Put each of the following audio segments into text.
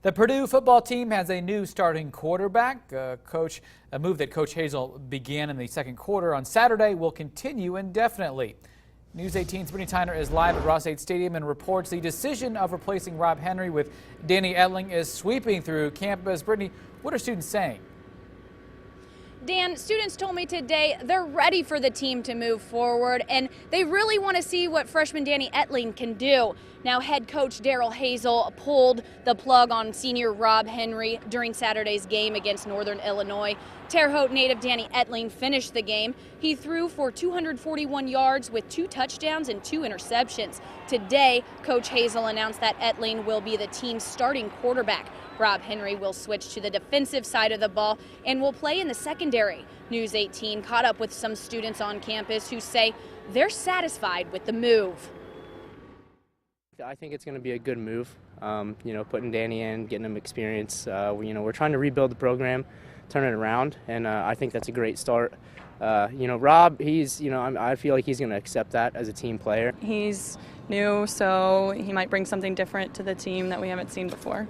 The Purdue football team has a new starting quarterback. A move that Coach Hazel began in the second quarter on Saturday will continue indefinitely. News 18's Brittany Tyner is live at Ross-Ade Stadium and reports the decision of replacing Rob Henry with Danny Etling is sweeping through campus. Brittany, what are students saying? Dan, students told me today they're ready for the team to move forward, and they really want to see what freshman Danny Etling can do. Now, head coach Darrell Hazel pulled the plug on senior Rob Henry during Saturday's game against Northern Illinois. Terre Haute native Danny Etling finished the game. He threw for 241 yards with 2 touchdowns and 2 interceptions. Today, Coach Hazel announced that Etling will be the team's starting quarterback. Rob Henry will switch to the defensive side of the ball and will play in the secondary. News 18 caught up with some students on campus who say they're satisfied with the move. I think it's going to be a good move, putting Danny in, getting him experience. We're trying to rebuild the program, turn it around, and I think that's a great start. Rob, I feel like he's going to accept that as a team player. He's new, so he might bring something different to the team that we haven't seen before.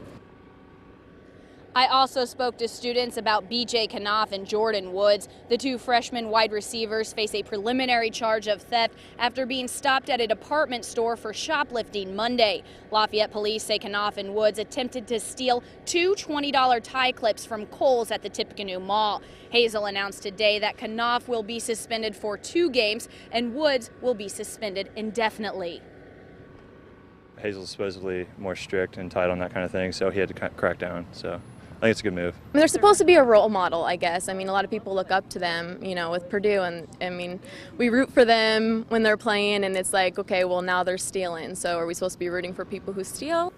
I also spoke to students about B.J. Knopf and Jordan Woods. The 2 freshman wide receivers face a preliminary charge of theft after being stopped at a department store for shoplifting Monday. Lafayette police say Knopf and Woods attempted to steal 2 $20 tie clips from Kohl's at the Tippecanoe Mall. Hazel announced today that Knopf will be suspended for 2 games and Woods will be suspended indefinitely. Hazel's supposedly more strict and tight on that kind of thing, so he had to crack down. So I think it's a good move. They're supposed to be a role model, I guess. I mean, a lot of people look up to them, with Purdue, and I mean, we root for them when they're playing, and it's like, okay, well, now they're stealing, so are we supposed to be rooting for people who steal?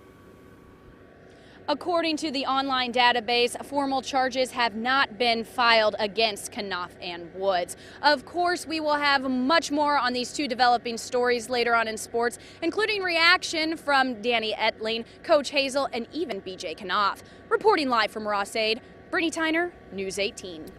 According to the online database, formal charges have not been filed against Knopf and Woods. Of course, we will have much more on these 2 developing stories later on in sports, including reaction from Danny Etling, Coach Hazel, and even B.J. Knopf. Reporting live from Ross-Ade, Brittany Tyner, News 18.